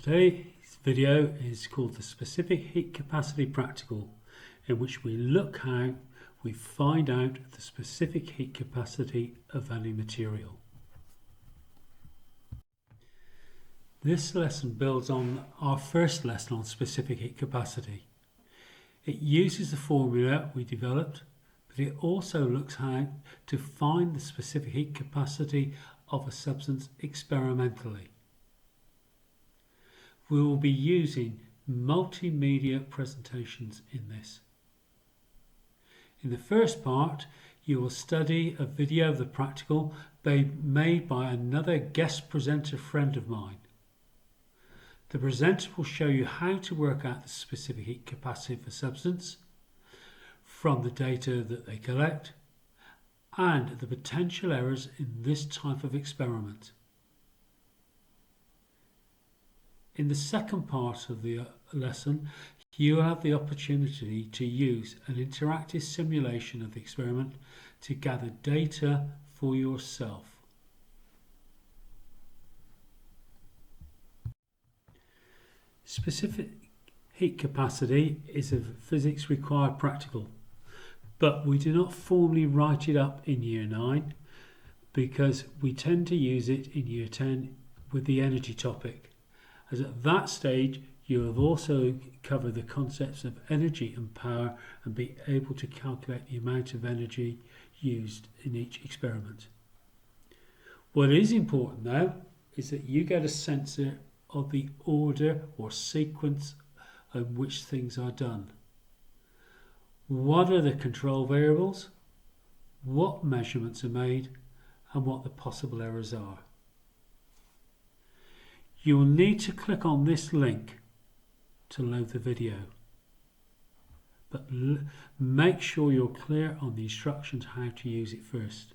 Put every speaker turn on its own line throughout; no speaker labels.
Today's video is called the Specific Heat Capacity Practical, in which we look how we find out the specific heat capacity of any material. This lesson builds on our first lesson on specific heat capacity. It uses the formula we developed, but it also looks how to find the specific heat capacity of a substance experimentally. We will be using multimedia presentations in this. In the first part, you will study a video of the practical made by another guest presenter friend of mine. The presenter will show you how to work out the specific heat capacity of a substance from the data that they collect and the potential errors in this type of experiment. In the second part of the lesson, you will have the opportunity to use an interactive simulation of the experiment to gather data for yourself. Specific heat capacity is a physics required practical, but we do not formally write it up in Year 9 because we tend to use it in Year 10 with the energy topic, as at that stage you have also covered the concepts of energy and power and be able to calculate the amount of energy used in each experiment. What is important now is that you get a sense of the order or sequence in which things are done. What are the control variables, what measurements are made, and what the possible errors are. You will need to click on this link to load the video, but make sure you're clear on the instructions how to use it first.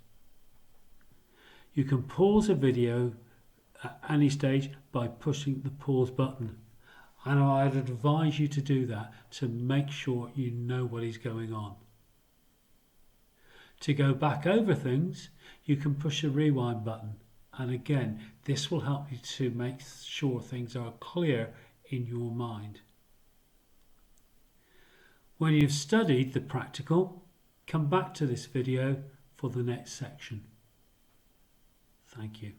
You can pause a video at any stage by pushing the pause button, and I'd advise you to do that to make sure you know what is going on. To go back over things, you can push the rewind button, and again this will help you to make sure things are clear in your mind. When you've studied the practical, come back to this video for the next section. Thank you.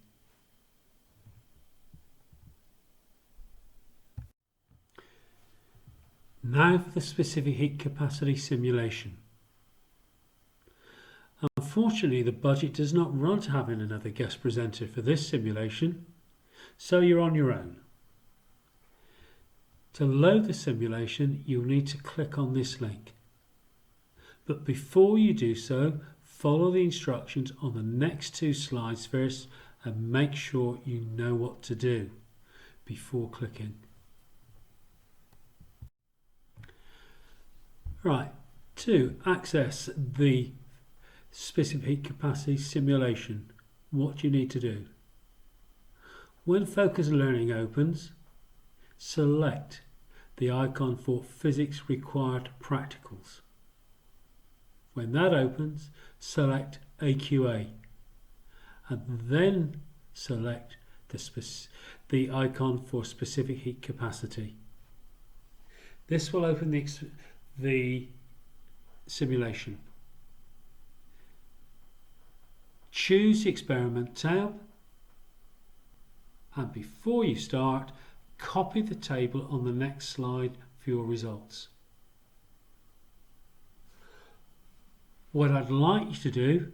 Now for the specific heat capacity simulation. Unfortunately, the budget does not run to having another guest presenter for this simulation, so you're on your own. To load the simulation, you'll need to click on this link. But before you do so, follow the instructions on the next two slides first and make sure you know what to do before clicking. Right, to access the specific heat capacity simulation, what do you need to do? When Focus Learning opens, select the icon for Physics Required Practicals. When that opens, select AQA and then select the icon for Specific Heat Capacity. This will open the simulation. Choose the experiment tab, and before you start, copy the table on the next slide for your results. What I'd like you to do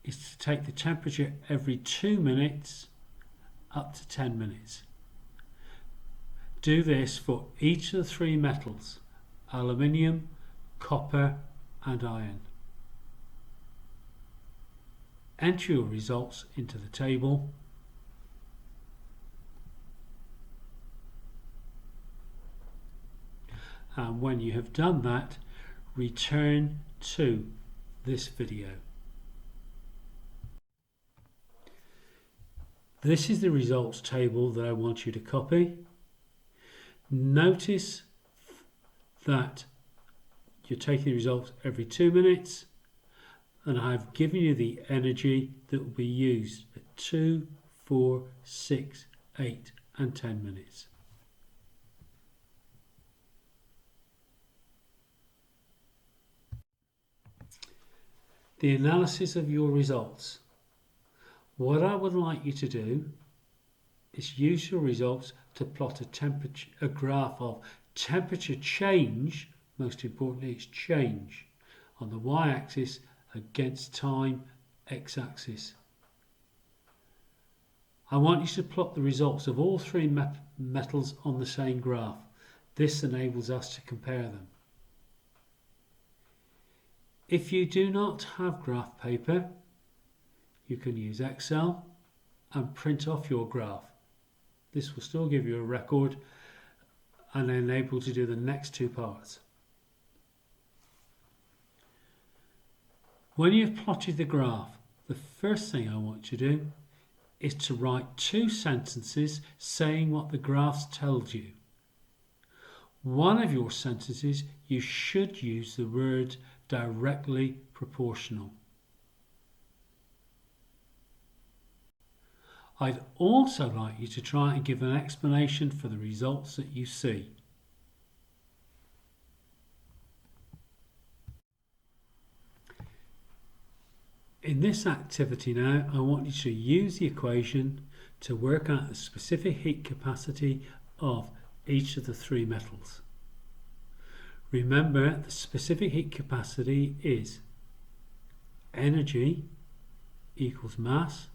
is to take the temperature every 2 minutes up to 10 minutes. Do this for each of the three metals: aluminium, copper and iron. Enter your results into the table. And when you have done that, return to this video. This is the results table that I want you to copy. Notice that you're taking the results every 2 minutes, and I've given you the energy that will be used at 2, 4, 6, 8 and 10 minutes. the analysis of your results. What I would like you to do is use your results to plot a graph of temperature change, most importantly it's change, on the y-axis against time x-axis. I want you to plot the results of all three metals on the same graph. This enables us to compare them. If you do not have graph paper, you can use Excel and print off your graph. This will still give you a record and enable to do the next two parts. When you've plotted the graph, the first thing I want you to do is to write 2 sentences saying what the graph tells you. One of your sentences you should use the word directly proportional. I'd also like you to try and give an explanation for the results that you see. In this activity now, I want you to use the equation to work out the specific heat capacity of each of the 3 metals. Remember, the specific heat capacity is energy equals mass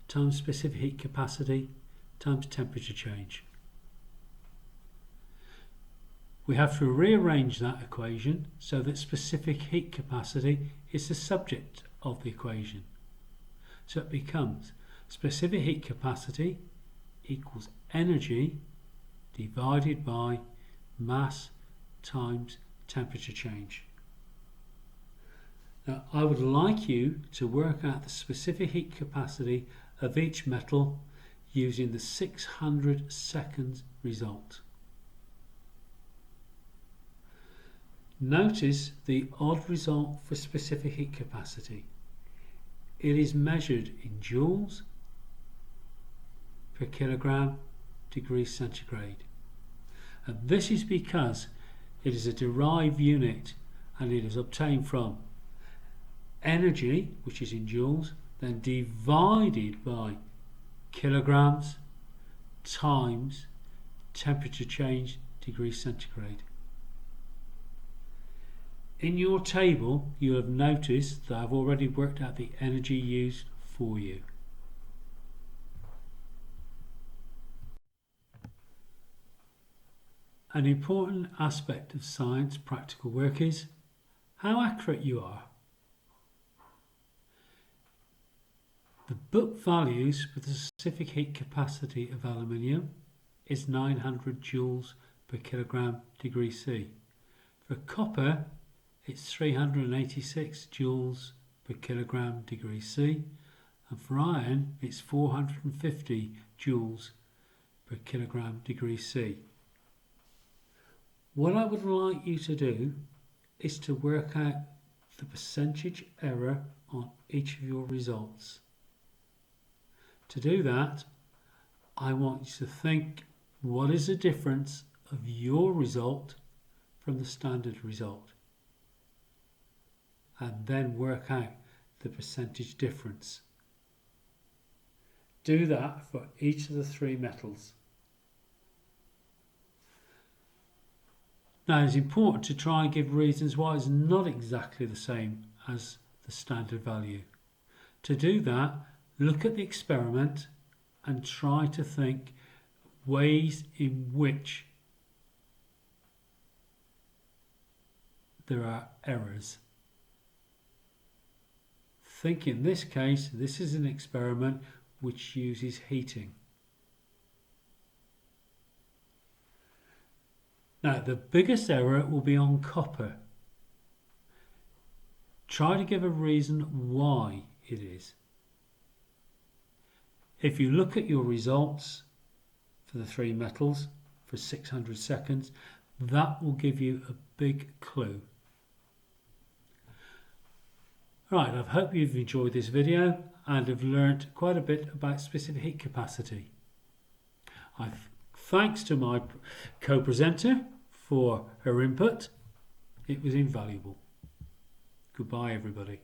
times specific heat capacity times temperature change. We have to rearrange that equation so that specific heat capacity is the subject of the equation. So it becomes specific heat capacity equals energy divided by mass times temperature change. Now I would like you to work out the specific heat capacity of each metal using the 600 seconds result. Notice the odd result for specific heat capacity. It is measured in joules per kilogram degrees centigrade. And this is because it is a derived unit and it is obtained from energy, which is in joules, then divided by kilograms times temperature change degrees centigrade. In your table, you'll have noticed that I've already worked out the energy used for you. An important aspect of science practical work is how accurate you are. The book values for the specific heat capacity of aluminium is 900 joules per kilogram degree C. For copper, it's 386 joules per kilogram degree C, and for iron it's 450 joules per kilogram degree C. What I would like you to do is to work out the percentage error on each of your results. To do that, I want you to think, what is the difference of your result from the standard result? And then work out the percentage difference. Do that for each of the 3 metals. Now it's important to try and give reasons why it's not exactly the same as the standard value. To do that, look at the experiment and try to think ways in which there are errors. Think in this case, this is an experiment which uses heating. Now, the biggest error will be on copper. Try to give a reason why it is. If you look at your results for the 3 metals for 600 seconds, that will give you a big clue. Right, I hope you've enjoyed this video and have learnt quite a bit about specific heat capacity. Thanks to my co-presenter for her input. It was invaluable. Goodbye everybody.